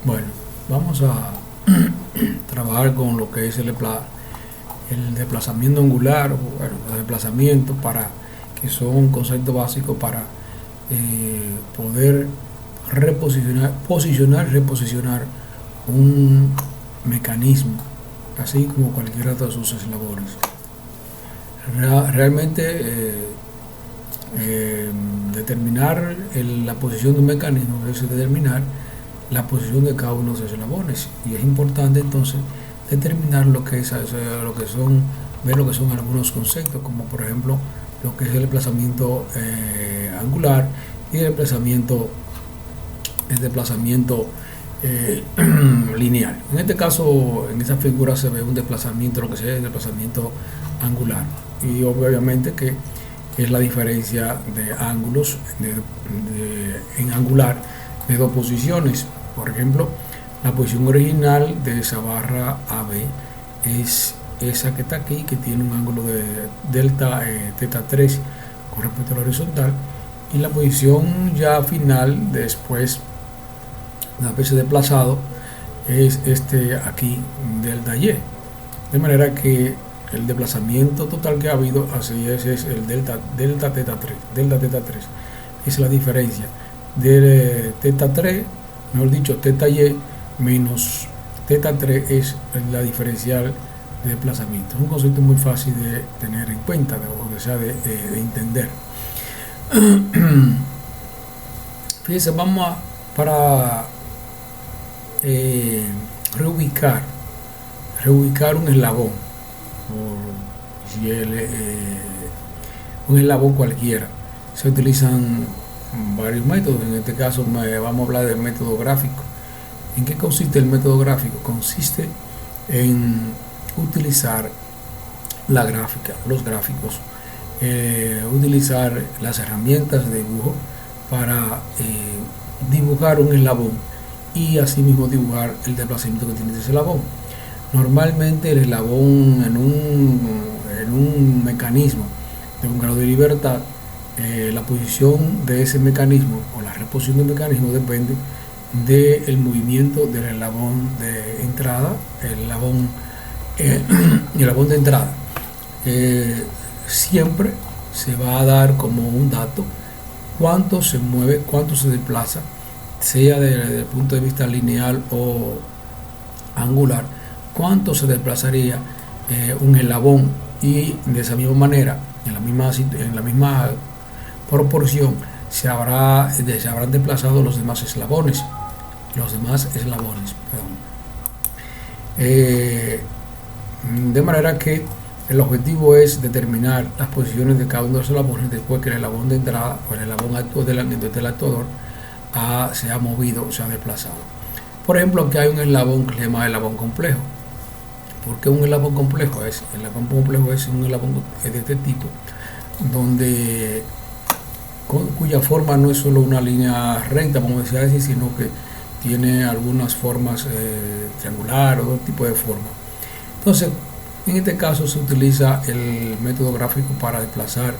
Bueno, vamos a trabajar con lo que es el desplazamiento angular, o bueno, los desplazamientos que son conceptos básicos para poder reposicionar un mecanismo, así como cualquiera de sus eslabones. Realmente determinar la posición de un mecanismo es determinar la posición de cada uno de los eslabones, y es importante entonces determinar ver lo que son algunos conceptos, como por ejemplo lo que es el desplazamiento angular y el desplazamiento lineal. En este caso, en esta figura se ve un desplazamiento, lo que sea el desplazamiento angular, y obviamente que es la diferencia de ángulos en angular de dos posiciones. Por ejemplo, la posición original de esa barra AB es esa que está aquí, que tiene un ángulo de delta teta 3 con respecto a la horizontal, y la posición ya final después de haberse desplazado es este aquí, delta Y, de manera que el desplazamiento total que ha habido así es el delta teta 3. Es la diferencia de teta 3, mejor dicho teta Y menos teta 3, es la diferencial de desplazamiento. Es un concepto muy fácil de tener en cuenta, de entender. Fíjense, para reubicar un eslabón, un eslabón cualquiera, se utilizan varios métodos. En este caso vamos a hablar del método gráfico. ¿En qué consiste el método gráfico? Consiste en utilizar la gráfica, los gráficos, utilizar las herramientas de dibujo para dibujar un eslabón y asimismo dibujar el desplazamiento que tiene ese eslabón. Normalmente el eslabón en un mecanismo de un grado de libertad, la posición de ese mecanismo o la reposición del mecanismo depende del movimiento del eslabón de entrada, el eslabón de entrada. Siempre se va a dar como un dato cuánto se mueve, cuánto se desplaza, sea desde el punto de vista lineal o angular, cuánto se desplazaría un eslabón, y de esa misma manera, en la misma proporción, se habrán desplazado los demás eslabones. De manera que el objetivo es determinar las posiciones de cada uno de los eslabones después que el eslabón de entrada o el eslabón del actuador se ha movido, se ha desplazado. Por ejemplo, aquí hay un eslabón que se llama eslabón complejo. ¿Por qué un eslabón complejo? El eslabón complejo es un eslabón de este tipo, cuya forma no es solo una línea recta, vamos a decir, sino que tiene algunas formas triangular o otro tipo de forma. Entonces, en este caso se utiliza el método gráfico para desplazar,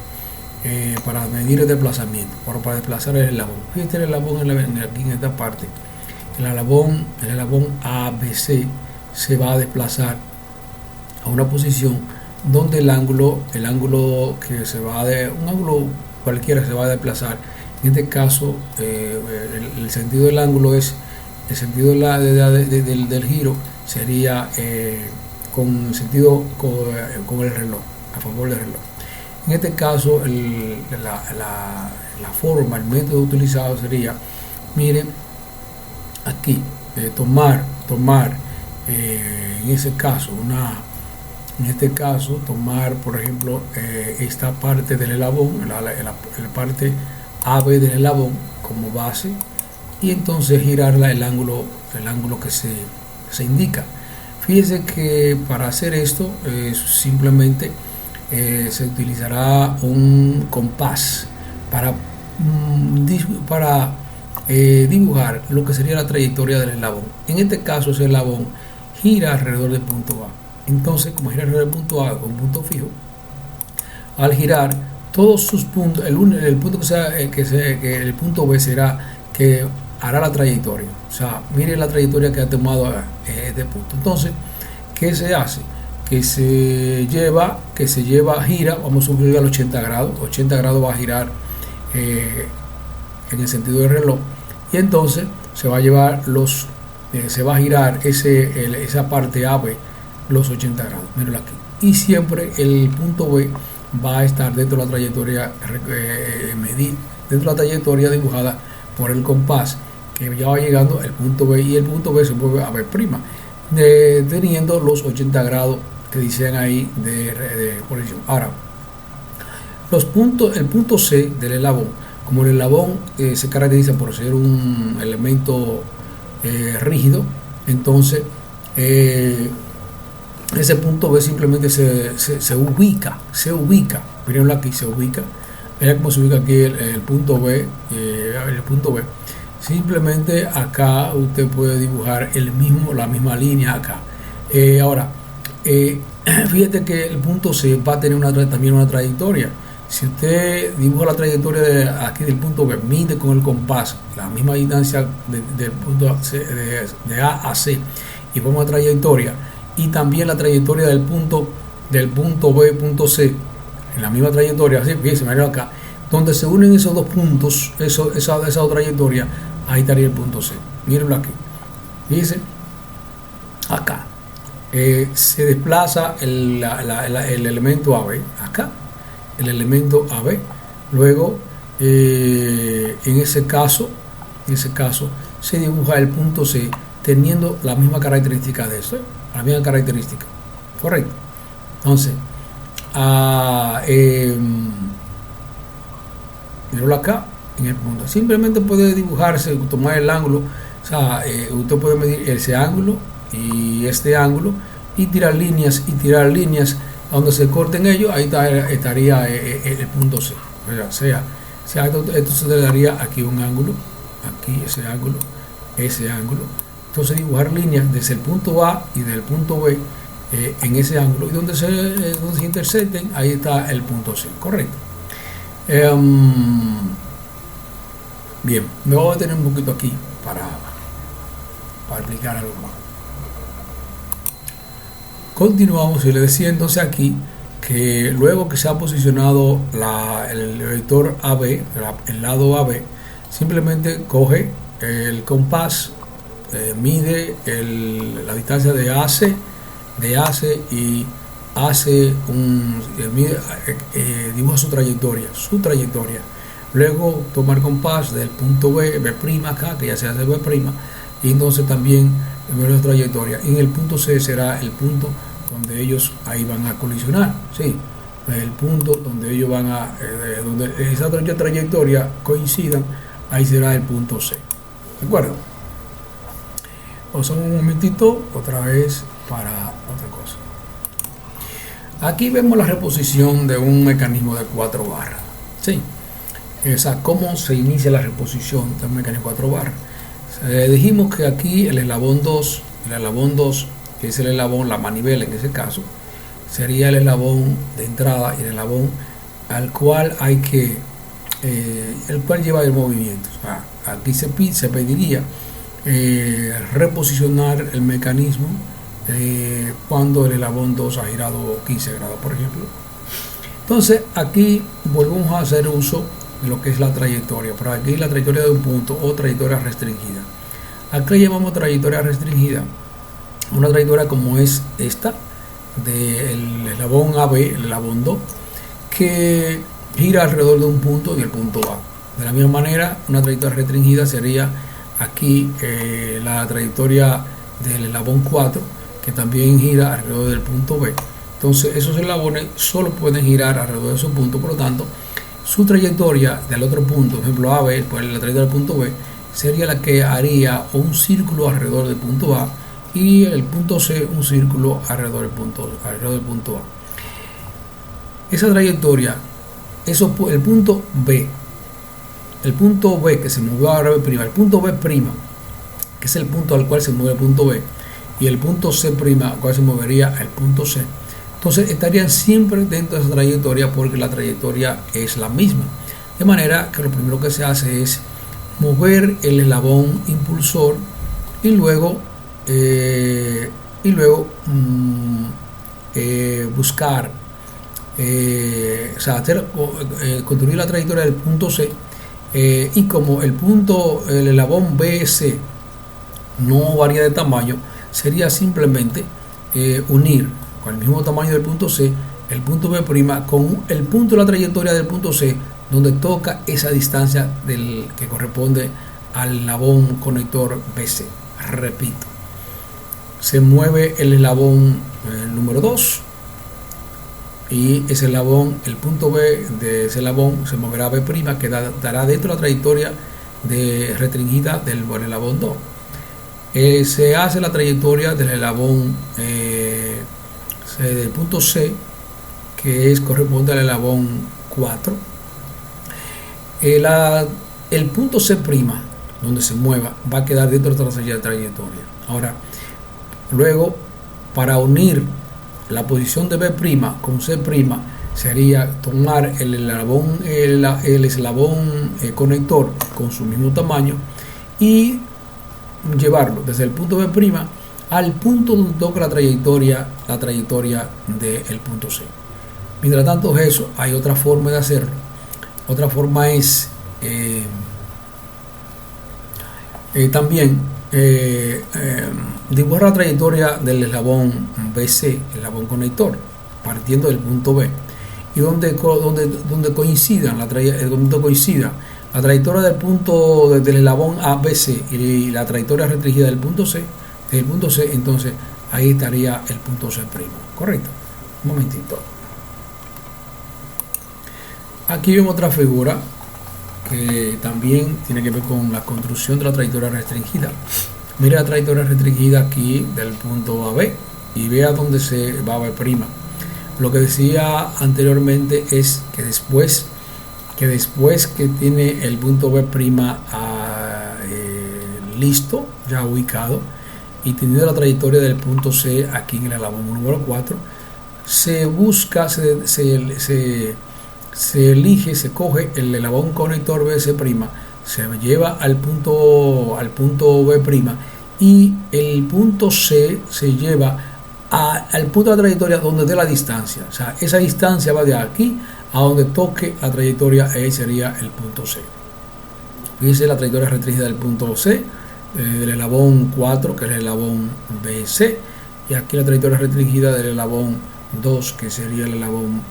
para medir el desplazamiento, para desplazar el eslabón. Fíjate el eslabón aquí en esta parte. El eslabón ABC se va a desplazar a una posición donde el ángulo que se va un ángulo cualquiera se va a desplazar. En este caso, el sentido del ángulo es el sentido del giro sería con sentido con el reloj, a favor del reloj. En este caso, la forma, el método utilizado sería, miren, aquí, tomar en este caso, tomar, por ejemplo, esta parte del eslabón, la parte AB del eslabón como base, y entonces girarla el ángulo que se indica. Fíjense que para hacer esto simplemente se utilizará un compás para dibujar lo que sería la trayectoria del eslabón. En este caso, ese eslabón gira alrededor del punto A. Entonces, como gira alrededor del punto A con un punto fijo, al girar todos sus puntos, el punto que el punto B será que hará la trayectoria. O sea, mire la trayectoria que ha tomado este punto. Entonces, ¿qué se hace? Que se lleva, gira, vamos a subir al 80 grados. 80 grados va a girar en el sentido del reloj. Y entonces se va a llevar se va a girar esa parte AB los 80 grados. Míralo aquí. Y siempre el punto B va a estar dentro de la trayectoria dentro de la trayectoria dibujada por el compás, que ya va llegando el punto B, y el punto B se mueve a B', teniendo los 80 grados que dicen ahí de posición. Ahora, el punto C del eslabón, como el eslabón se caracteriza por ser un elemento rígido, entonces ese punto B simplemente se ubica, mirenlo aquí, se ubica. Mira cómo se ubica aquí el punto B, simplemente acá usted puede dibujar la misma línea acá. Ahora, fíjate que el punto C va a tener también una trayectoria. Si usted dibuja la trayectoria aquí del punto B, mide con el compás la misma distancia del punto de A a C, y ponga trayectoria, y también la trayectoria del punto B, punto C, en la misma trayectoria, así, fíjense, me acá, donde se unen esos dos puntos, esa trayectoria, ahí estaría el punto C. Mírenlo aquí, fíjense, acá se desplaza el elemento AB, acá, el elemento AB, luego en ese caso se dibuja el punto C teniendo la misma característica de esto, la misma característica, correcto. Entonces, míralo acá en el punto. Simplemente puede dibujarse, tomar el ángulo, o sea, usted puede medir ese ángulo y este ángulo y tirar líneas donde se corten ellos, ahí estaría el punto C. O sea, esto se le daría aquí un ángulo, aquí ese ángulo. Entonces dibujar líneas desde el punto A y del punto B en ese ángulo, y donde se intersecten, ahí está el punto C, correcto. Bien, me voy a detener un poquito aquí para explicar algo más. Continuamos, y le decía entonces aquí que luego que se ha posicionado el vector AB, el lado AB, simplemente coge el compás, mide la distancia de AC y dibuja su trayectoria. Luego toma el compás del punto B' acá, que ya se hace B', y entonces también ver la trayectoria. Y en el punto C será el punto donde ellos ahí van a colisionar, ¿sí? El punto donde ellos van donde esa trayectoria coincidan, ahí será el punto C. ¿De acuerdo? Vamos a un momentito otra vez para otra cosa. Aquí vemos la reposición de un mecanismo de 4 barras, ¿sí? O sea, cómo se inicia la reposición de un mecanismo de 4 barras. Dijimos que aquí el eslabón 2, que es el eslabón, la manivela en ese caso, sería el eslabón de entrada y el eslabón al cual el cual lleva el movimiento. O sea, aquí se pediría reposicionar el mecanismo cuando el eslabón 2 ha girado 15 grados, por ejemplo. Entonces aquí volvemos a hacer uso de lo que es la trayectoria. Por aquí la trayectoria de un punto o trayectoria restringida. Aquí le llamamos trayectoria restringida una trayectoria como es esta del eslabón AB, el eslabón 2, que gira alrededor de un punto y el punto A. De la misma manera, una trayectoria restringida sería aquí la trayectoria del eslabón 4, que también gira alrededor del punto B. Entonces esos eslabones solo pueden girar alrededor de esos puntos, por lo tanto su trayectoria del otro punto, por ejemplo AB, pues la trayectoria del punto B sería la que haría un círculo alrededor del punto A, y el punto C un círculo alrededor del punto A. Esa trayectoria, el punto B que se movió a B', el punto B', que es el punto al cual se mueve el punto B, y el punto C', al cual se movería el punto C, entonces estarían siempre dentro de esa trayectoria, porque la trayectoria es la misma. De manera que lo primero que se hace es mover el eslabón impulsor y luego buscar, o sea, construir la trayectoria del punto C, y como el eslabón BC no varía de tamaño, sería simplemente unir con el mismo tamaño del punto C el punto B' con el punto de la trayectoria del punto C, donde toca esa distancia que corresponde al eslabón conector BC. Repito, se mueve el eslabón número 2 y ese eslabón, el punto B de ese eslabón se moverá a B', que dará dentro de la trayectoria restringida del eslabón 2. Se hace la trayectoria del eslabón del punto C, que corresponde al eslabón 4. El punto C', donde se mueva, va a quedar dentro de la trayectoria. Ahora, luego, para unir la posición de B' con C', sería tomar el eslabón conector con su mismo tamaño y llevarlo desde el punto B' al punto donde toca la trayectoria del punto C. Mientras tanto, eso hay otra forma de hacerlo. Otra forma es también dibujar la trayectoria del eslabón BC, el eslabón conector, partiendo del punto B, y donde coincida la trayectoria del eslabón ABC y la trayectoria restringida del punto C, entonces ahí estaría el punto C'. Correcto. Un momentito. Aquí vemos otra figura que también tiene que ver con la construcción de la trayectoria restringida. Mira la trayectoria restringida aquí del punto a B y vea dónde se va a B'. Lo que decía anteriormente es que después que tiene el punto B' listo, ya ubicado, y teniendo la trayectoria del punto C aquí en el eslabón número 4, se busca, se elige, se coge el eslabón conector BC', se lleva al punto B' y el punto C se lleva al punto de la trayectoria donde dé la distancia. O sea, esa distancia va de aquí a donde toque la trayectoria, ahí sería el punto C. Fíjense la trayectoria restringida del punto C, del eslabón 4, que es el eslabón BC, y aquí la trayectoria restringida del eslabón 2, que sería el eslabón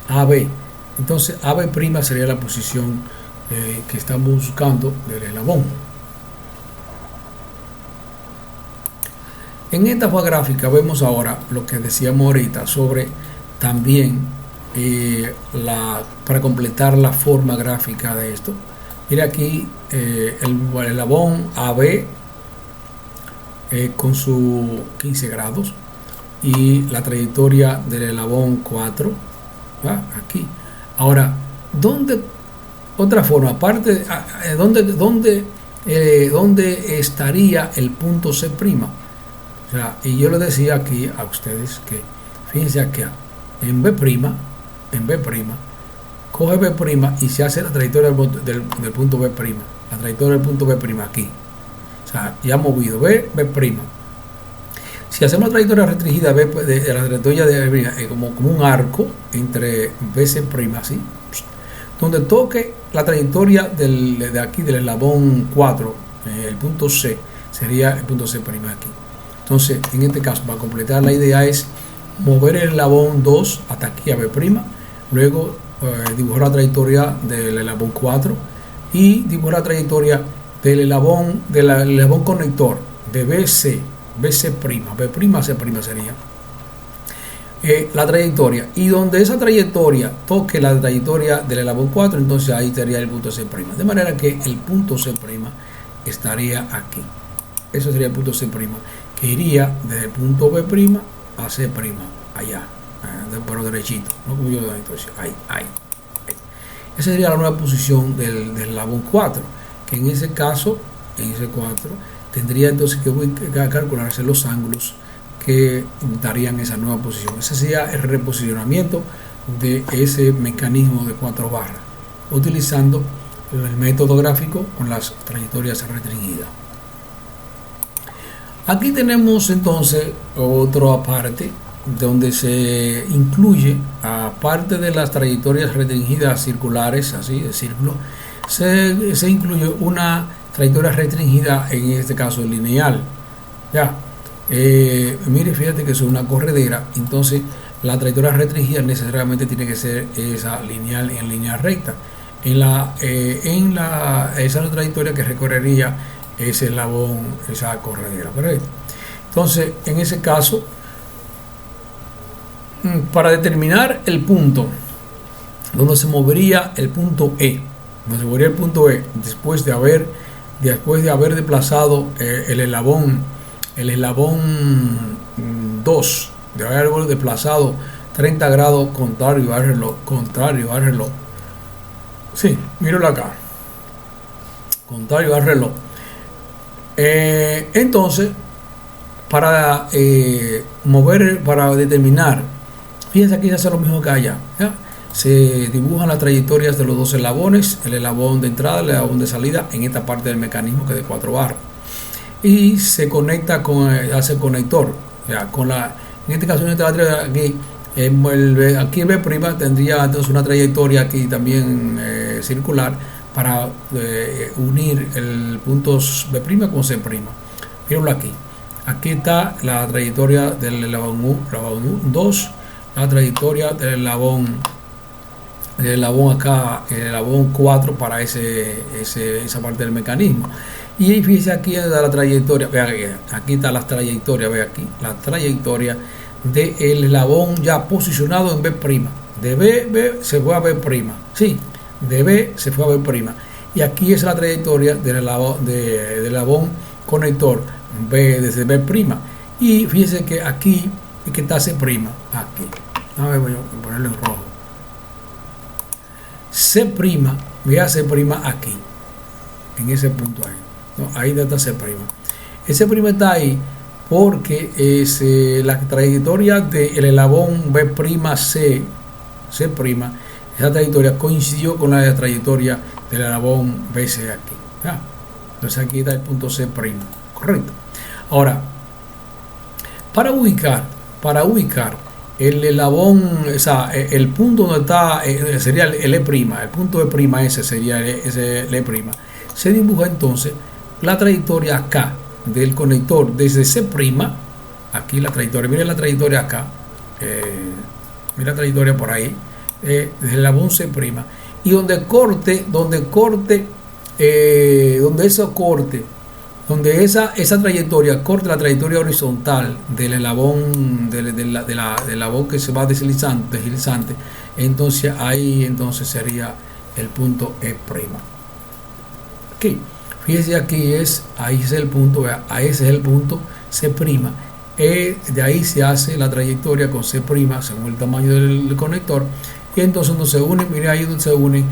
AB. Entonces AB' sería la posición que estamos buscando del eslabón. En esta hoja gráfica vemos ahora lo que decíamos ahorita sobre también para completar la forma gráfica de esto. Mira aquí el eslabón AB con sus 15 grados y la trayectoria del eslabón 4, ¿va? Aquí. Ahora, otra forma, aparte, ¿dónde estaría el punto C'? O sea, y yo le decía aquí a ustedes que, fíjense aquí, en B', coge B' y se hace la trayectoria del punto B', la trayectoria del punto B' aquí. O sea, ya movido, B'. Si hacemos la trayectoria restringida de la trayectoria de como un arco entre BC', así, donde toque la trayectoria de aquí del eslabón 4, el punto C, sería el punto C' aquí. Entonces, en este caso, para completar la idea es mover el eslabón 2 hasta aquí a B', luego dibujar la trayectoria del eslabón 4 y dibujar la trayectoria del eslabón conector de BC', B', C' sería la trayectoria, y donde esa trayectoria toque la trayectoria del eslabón 4, entonces ahí estaría el punto C', de manera que el punto C' estaría aquí. Eso sería el punto C', que iría desde el punto B' a C', allá, pero derechito, no como yo, entonces ahí. Esa sería la nueva posición del eslabón 4, que en ese caso, en ese 4, tendría entonces que calcularse los ángulos que darían esa nueva posición. Ese sería el reposicionamiento de ese mecanismo de 4 barras, utilizando el método gráfico con las trayectorias restringidas. Aquí tenemos entonces otra parte donde se incluye, aparte de las trayectorias restringidas circulares, así de círculo, se incluye una trayectoria restringida, en este caso lineal. Ya, mire, fíjate que es una corredera, entonces la trayectoria restringida necesariamente tiene que ser esa lineal en línea recta. Esa trayectoria que recorrería ese eslabón, esa corredera, ¿correcto? Entonces, en ese caso, para determinar el punto donde se movería el punto E, después de haber desplazado el eslabón 2, de haber desplazado 30 grados contrario al reloj. Sí, míralo acá, contrario al reloj. Entonces, para determinar, fíjense, aquí se hace lo mismo que allá, ¿ya? Se dibujan las trayectorias de los dos eslabones, el eslabón de entrada, el eslabón de salida, en esta parte del mecanismo que es de 4 barras, y se conecta hace el conector, ya, en este caso aquí el B' tendría entonces una trayectoria aquí también circular para unir el punto B' con C'. Mírenlo aquí. Aquí está la trayectoria del eslabón 2, la trayectoria del eslabón acá, el eslabón 4 para esa parte del mecanismo. Y fíjense aquí está la trayectoria, aquí está la trayectoria, la trayectoria del eslabón ya posicionado en B'. De B se fue a B', sí, de B se fue a B'. Y aquí es la trayectoria del eslabón conector B desde B'. Y fíjense que aquí es que está C', aquí. A ver, voy a ponerlo en rojo. C', vea C' aquí, en ese punto ahí. No, ahí está C'. Ese prima está ahí porque la trayectoria del eslabón B', C', esa trayectoria coincidió con la trayectoria del eslabón BC aquí. ¿Ya? Entonces aquí está el punto C', correcto. Ahora, para ubicar el eslabón, el punto donde está, sería el E', el punto E', ese sería ese E'. Se dibuja entonces la trayectoria acá del conector desde C', aquí la trayectoria, miren la trayectoria acá, mira la trayectoria por ahí, desde el eslabón C', y donde esa trayectoria corte la trayectoria horizontal del eslabón del eslabón que se va deslizante, entonces ahí entonces sería el punto E'. Aquí, fíjese, ahí es el punto, ahí ese es el punto C'. De ahí se hace la trayectoria con C', según el tamaño del conector, y entonces donde se une, mire ahí donde se une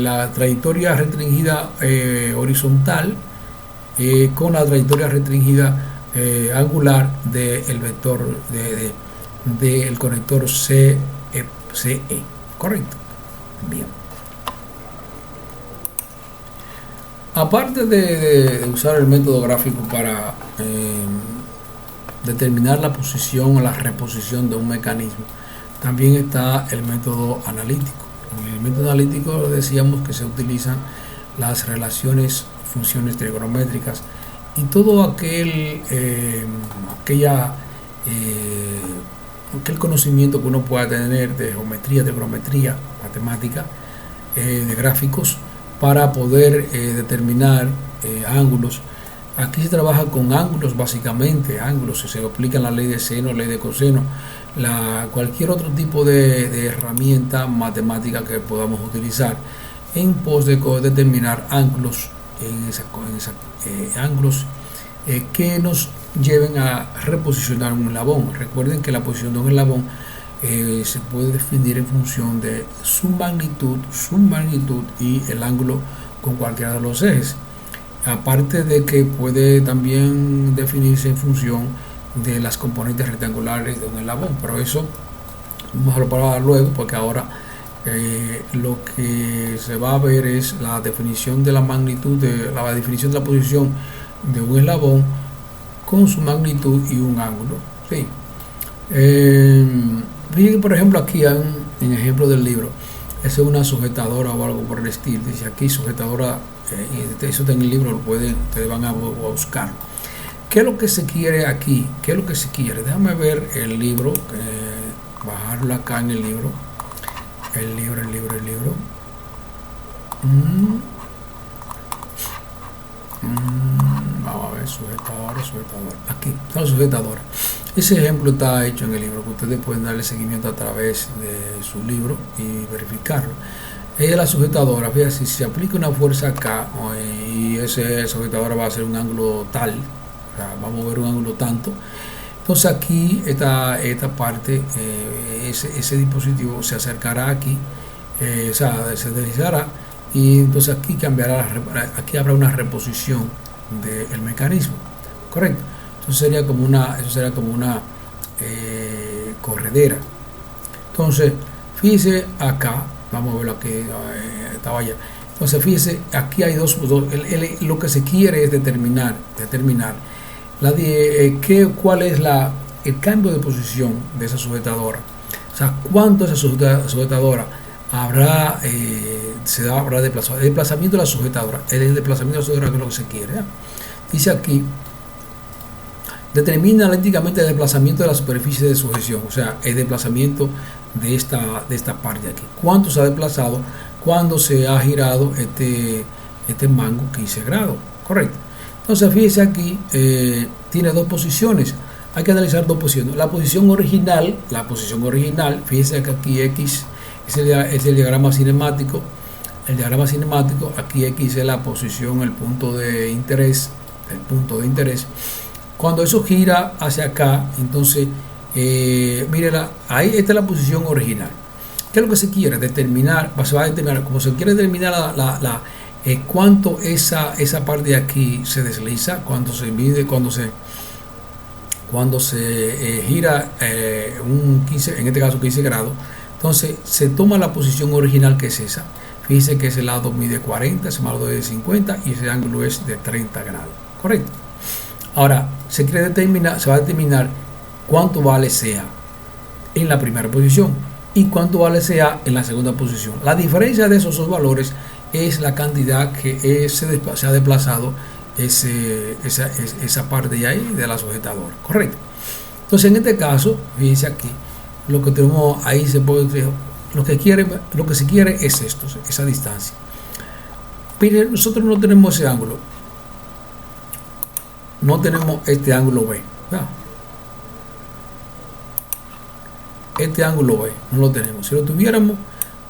la trayectoria restringida horizontal con la trayectoria restringida angular del vector del conector CE, correcto. Bien, aparte de usar el método gráfico para determinar la posición o la reposición de un mecanismo, también está el método analítico. En el método analítico decíamos que se utilizan las relaciones, funciones trigonométricas y todo aquel conocimiento que uno pueda tener de geometría, trigonometría, matemática, de gráficos, para poder determinar ángulos. Aquí se trabaja con ángulos, básicamente ángulos, se aplica la ley de seno, ley de coseno, cualquier otro tipo de herramienta matemática que podamos utilizar en pos de determinar ángulos, ángulos que nos lleven a reposicionar un eslabón. Recuerden que la posición de un eslabón se puede definir en función de su magnitud y el ángulo con cualquiera de los ejes. Aparte de que puede también definirse en función de las componentes rectangulares de un eslabón, pero eso vamos a hablar luego, porque ahora lo que se va a ver es la definición de la magnitud, de la definición de la posición de un eslabón con su magnitud y un ángulo. ¿Sí? Fíjense, por ejemplo, aquí en ejemplo del libro, esa es una sujetadora o algo por el estilo. Dice aquí sujetadora, y eso está en el libro, ustedes van a buscar. ¿Qué es lo que se quiere aquí? ¿Qué es lo que se quiere? Déjame ver el libro, bajarlo acá en el libro. El libro. Vamos a ver, sujetadora. Aquí está la sujetadora. Ese ejemplo está hecho en el libro, que ustedes pueden darle seguimiento a través de su libro y verificarlo. Ella es la sujetadora. Fíjate, si se aplica una fuerza acá y ese sujetadora va a ser un ángulo tal, o sea, vamos a ver un ángulo tanto. Entonces aquí esta parte, ese dispositivo se acercará aquí, o sea, se deslizará, y entonces aquí cambiará, aquí habrá una reposición del mecanismo, correcto. Eso sería como una corredera. Entonces fíjese acá, vamos a verlo aquí, estaba allá. Entonces fíjese, aquí hay lo que se quiere es determinar cuál es el cambio de posición de esa sujetadora. O sea, cuánto esa sujetadora habrá desplazado. El desplazamiento de la sujetadora. El desplazamiento de la sujetadora, que es lo que se quiere. Dice aquí, determina analíticamente el desplazamiento de la superficie de sujeción. O sea, el desplazamiento de esta parte de aquí. ¿Cuánto se ha desplazado cuando se ha girado este mango 15 grados? Correcto. Entonces fíjese aquí, tiene dos posiciones. Hay que analizar dos posiciones. La posición original, fíjese que aquí X es el diagrama cinemático. El diagrama cinemático, aquí X es la posición, el punto de interés. Cuando eso gira hacia acá, entonces, mírela, ahí está la posición original. ¿Qué es lo que se quiere? Determinar, se va a determinar, como se quiere determinar cuánto esa parte de aquí se desliza, cuando se mide, cuando se gira un 15, en este caso 15 grados. Entonces se toma la posición original, que es esa. Fíjense que ese lado mide 40, ese lado mide 50 y ese ángulo es de 30 grados. Correcto. Ahora se va a determinar cuánto vale CA en la primera posición y cuánto vale CA en la segunda posición. La diferencia de esos dos valores es la cantidad que se ha desplazado esa parte de ahí de la sujetadora. Correcto. Entonces en este caso, fíjense aquí, lo que tenemos ahí lo que se quiere es esto, esa distancia. Miren, nosotros no tenemos ese ángulo, no tenemos este ángulo B, ¿verdad? Este ángulo B no lo tenemos. Si lo tuviéramos,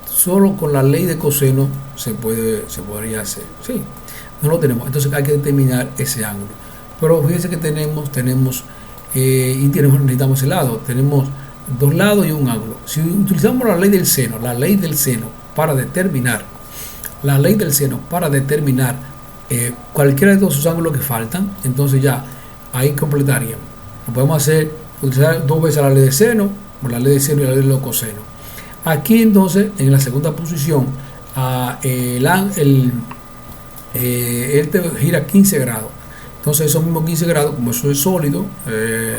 solo con la ley de coseno se podría hacer. Sí, no lo tenemos. Entonces hay que determinar ese ángulo. Pero fíjense que necesitamos el lado. Tenemos dos lados y un ángulo. Si utilizamos la ley del seno para determinar cualquiera de todos esos ángulos que faltan, entonces ya ahí completaríamos. Lo podemos utilizar dos veces la ley de seno, la ley de seno y la ley de coseno. Aquí entonces, en la segunda posición, él te gira 15 grados. Entonces esos mismos 15 grados, como eso es sólido,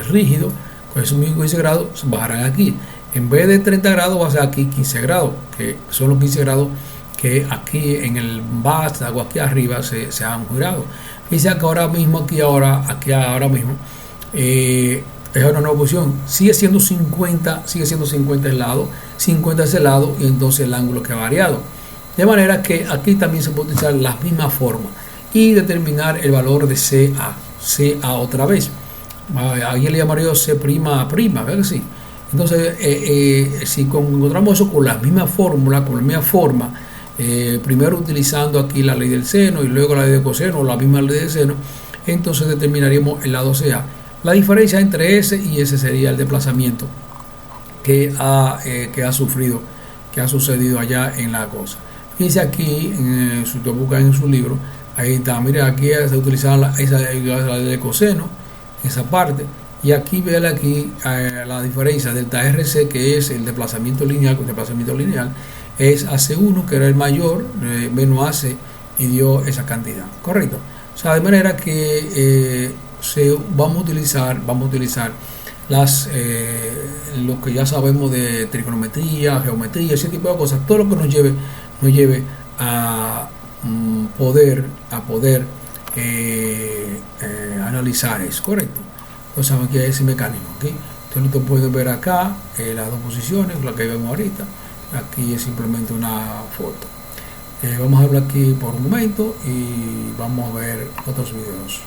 rígido, con esos mismos 15 grados bajarán aquí. En vez de 30 grados va a ser aquí 15 grados, que son los 15 grados que aquí en el vástago, aquí arriba, se han girado. Fíjense que ahora mismo, es una nueva posición. Sigue siendo 50 el lado, 50 es el lado, y entonces el ángulo que ha variado. De manera que aquí también se puede utilizar la misma forma y determinar el valor de CA otra vez. Ahí le llamaría C', ¿verdad que sí? Entonces, si encontramos eso con la misma fórmula, con la misma forma, primero utilizando aquí la ley del seno y luego la ley de coseno, la misma ley del seno, entonces determinaríamos el lado CA. La diferencia entre ese y ese sería el desplazamiento que ha sucedido allá en la cosa. Fíjense aquí, si usted busca en su libro, ahí está, mire, aquí se utiliza la ley de coseno, esa parte, y aquí véale aquí la diferencia delta RC, que es el desplazamiento lineal, es AC1, que era el mayor, menos AC, y dio esa cantidad, correcto. O sea, de manera que vamos a utilizar lo que ya sabemos de trigonometría, geometría, ese tipo de cosas, todo lo que nos lleve a poder analizar eso, correcto. Entonces aquí hay ese mecanismo, ¿okay? Entonces tú puedes ver acá las dos posiciones, la que vemos ahorita. Aquí es simplemente una foto. Vamos a hablar aquí por un momento y vamos a ver otros videos.